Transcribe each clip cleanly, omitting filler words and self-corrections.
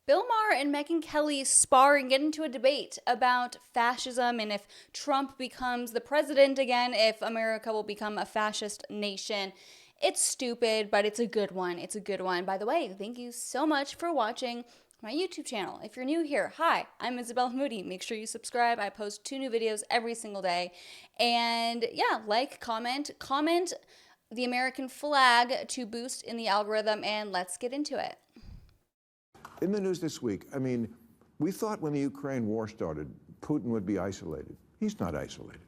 Bill Maher and Megyn Kelly spar and get into a debate about fascism and if Trump becomes the president again, if America will become a fascist nation. It's stupid, but it's a good one. It's a good one. By the way, thank you so much for watching my YouTube channel. If you're new here, hi, I'm Isabella Moody. Make sure you subscribe. I post 2 new videos every single day. And yeah, like, comment the American flag to boost in the algorithm, and let's get into it. In the news this week, I mean, we thought when the Ukraine war started, Putin would be isolated. He's not isolated.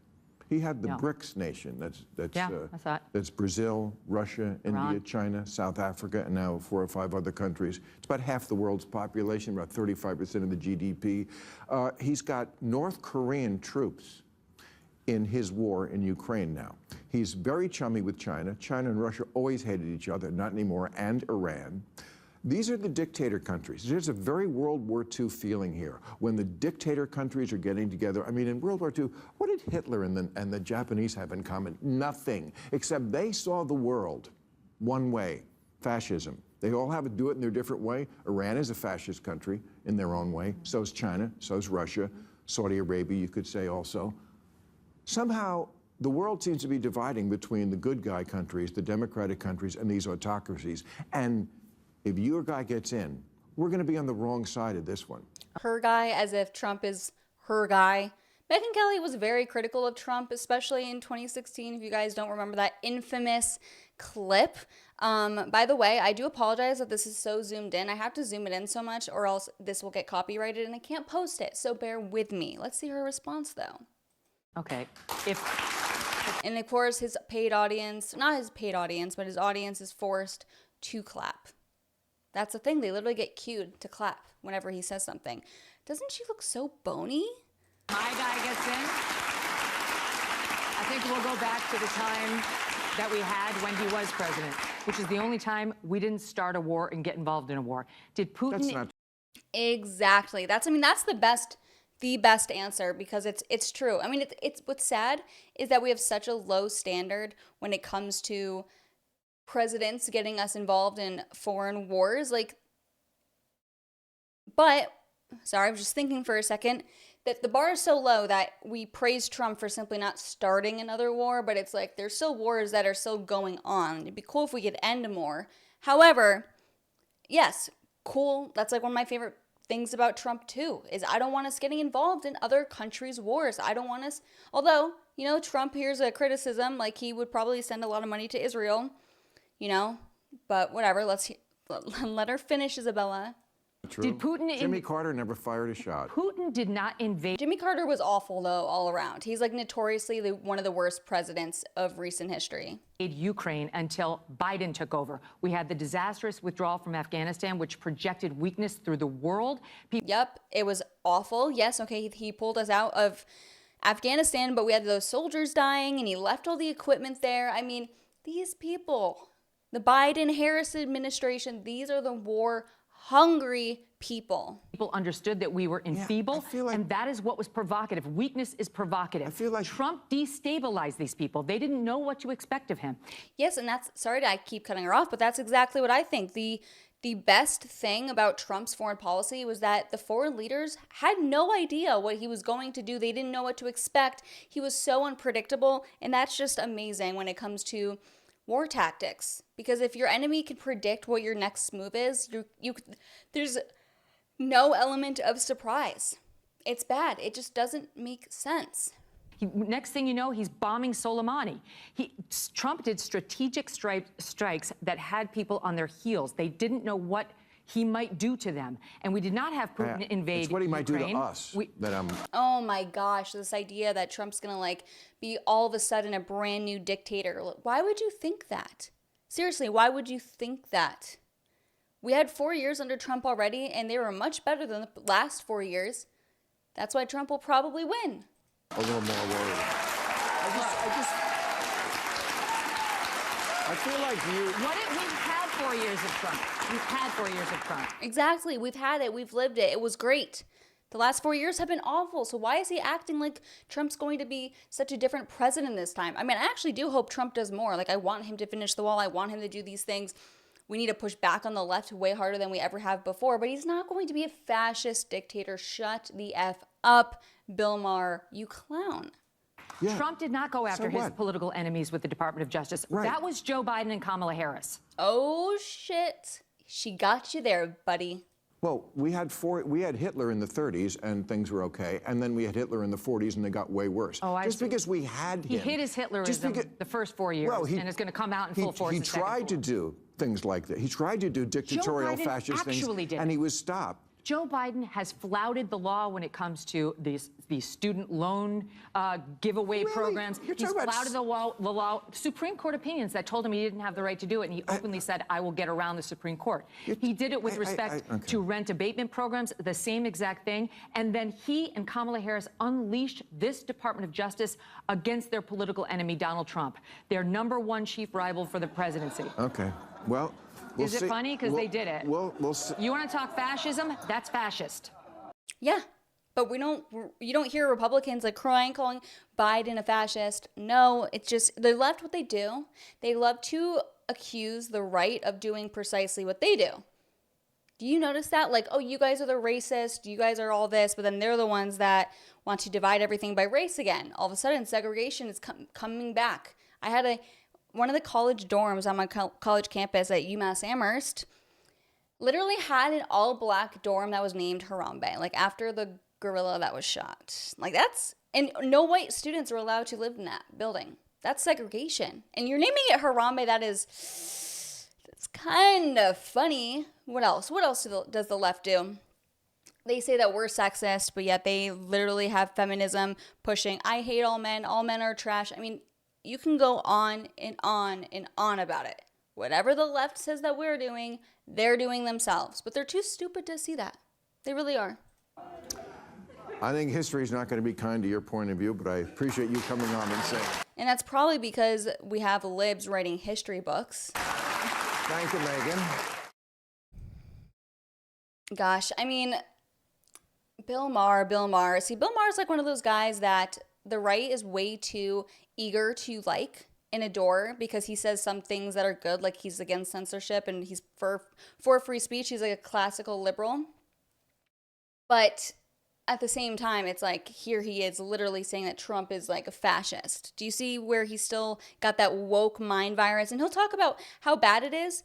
He had the BRICS nation. That's Brazil, Russia, Iran, India, China, South Africa, and now 4 or 5 other countries. It's about half the world's population, about 35% of the GDP. He's got North Korean troops in his war in Ukraine now. He's very chummy with China. China and Russia always hated each other, not anymore, and Iran. These are the dictator countries. There's a very World War II feeling here when the dictator countries are getting together. I mean, in World War II, what did Hitler and the Japanese have in common? Nothing, except they saw the world one way, fascism. They all have to do it in their different way. Iran is a fascist country in their own way. So is China, so is Russia, Saudi Arabia, you could say also. Somehow, the world seems to be dividing between the good guy countries, the democratic countries, and these autocracies. And if your guy gets in, we're going to be on the wrong side of this one. Her guy, as if Trump is her guy. Megyn Kelly was very critical of Trump, especially in 2016, if you guys don't remember that infamous clip. By the way, I do apologize that this is so zoomed in. I have to zoom it in so much or else this will get copyrighted and I can't post it, so bear with me. Let's see her response, though. Okay. And of course, his paid audience, not his paid audience, but his audience is forced to clap. That's the thing. They literally get cued to clap whenever he says something. Doesn't she look so bony? My guy gets in. I think we'll go back to the time that we had when he was president, which is the only time we didn't start a war and get involved in a war. Did Putin... That's not... Exactly. That's the best answer, because it's true. I mean, it's what's sad is that we have such a low standard when it comes to presidents getting us involved in foreign wars. But sorry, I was just thinking for a second that the bar is so low that we praise Trump for simply not starting another war, but it's like there's still wars that are still going on. It'd be cool if we could end more. However, yes, cool. That's like one of my favorite things about Trump too, is I don't want us getting involved in other countries' wars. I don't want us, although, Trump hears a criticism, like he would probably send a lot of money to Israel, but whatever, let her finish, Isabella. True. Did Putin... Jimmy Carter never fired a shot. Putin did not invade... Jimmy Carter was awful, though, all around. He's notoriously one of the worst presidents of recent history. Ukraine until Biden took over. We had the disastrous withdrawal from Afghanistan, which projected weakness through the world. Yep, it was awful. Yes, okay, he pulled us out of Afghanistan, but we had those soldiers dying, and he left all the equipment there. I mean, these people, the Biden-Harris administration, these are the war-hungry people. People understood that we were enfeebled, and that is what was provocative. Weakness is provocative. I feel like Trump destabilized these people. They didn't know what to expect of him. Yes, and sorry I keep cutting her off, but that's exactly what I think. The best thing about Trump's foreign policy was that the foreign leaders had no idea what he was going to do. They didn't know what to expect. He was so unpredictable, and that's just amazing when it comes to war tactics. Because if your enemy can predict what your next move is, there's no element of surprise. It's bad. It just doesn't make sense. Next thing you know, he's bombing Soleimani. Trump did strategic strikes that had people on their heels. They didn't know what he might do to them. And we did not have Putin invade It's what he might Ukraine. do to us. Oh my gosh, this idea that Trump's gonna be all of a sudden a brand new dictator. Why would you think that? Seriously, why would you think that? We had 4 years under Trump already, and they were much better than the last 4 years. That's why Trump will probably win. A little more worried. I feel like We've had 4 years of Trump. We've had 4 years of Trump. Exactly. We've had it. We've lived it. It was great. The last 4 years have been awful. So why is he acting like Trump's going to be such a different president this time? I mean, I actually do hope Trump does more. I want him to finish the wall. I want him to do these things. we need to push back on the left way harder than we ever have before, but he's not going to be a fascist dictator. Shut the F up, Bill Maher, you clown. Yeah. Trump did not go after his what? political enemies with the Department of Justice. Right. That was Joe Biden and Kamala Harris. Oh, shit. She got you there, buddy. Well, we had Hitler in the 30s and things were okay, and then we had Hitler in the 40s and they got way worse. Oh, just because we had him. He hid his Hitlerism the first 4 years, and it's going to come out in full force. He tried to do things like that. He tried to do dictatorial fascist things, and he was stopped. Joe Biden has flouted the law when it comes to these student loan giveaway programs. He's flouted the law. Supreme Court opinions that told him he didn't have the right to do it, and he openly said, I will get around the Supreme Court. He did it with respect to rent abatement programs, the same exact thing. And then he and Kamala Harris unleashed this Department of Justice against their political enemy, Donald Trump, their #1 chief rival for the presidency. Okay. Well, we'll Is it funny? Because they did it. We'll see. You want to talk fascism? That's fascist. Yeah, but you don't hear Republicans like crying, calling Biden a fascist. No, it's just the left what they do. They love to accuse the right of doing precisely what they do. Do you notice that? Like, oh, you guys are the racist, you guys are all this, but then they're the ones that want to divide everything by race again. All of a sudden, segregation is coming back. I had one of the college dorms on my college campus at UMass Amherst literally had an all-black dorm that was named Harambe, like after the gorilla that was shot. Like and no white students are allowed to live in that building. That's segregation. And you're naming it Harambe, that's kind of funny. What else? What else does the left do? They say that we're sexist, but yet they literally have feminism pushing, I hate all men are trash. I mean, you can go on and on and on about it. Whatever the left says that we're doing, they're doing themselves. But they're too stupid to see that. They really are. I think history is not going to be kind to your point of view, but I appreciate you coming on and saying. And that's probably because we have libs writing history books. Thank you, Megyn. Gosh, I mean, Bill Maher. See, Bill Maher is like one of those guys that the right is way too eager to like and adore because he says some things that are good, like he's against censorship and he's for free speech. He's like a classical liberal. But at the same time, it's like here he is literally saying that Trump is like a fascist. Do you see where he's still got that woke mind virus? And he'll talk about how bad it is,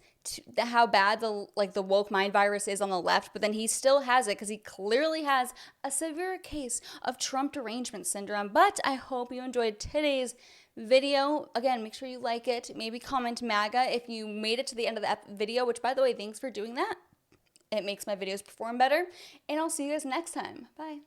how bad the woke mind virus is on the left, but then he still has it because he clearly has a severe case of Trump derangement syndrome. But I hope you enjoyed today's video. Again, make sure you like it. Maybe comment MAGA if you made it to the end of the video, which, by the way, thanks for doing that. It makes my videos perform better. And I'll see you guys next time. Bye.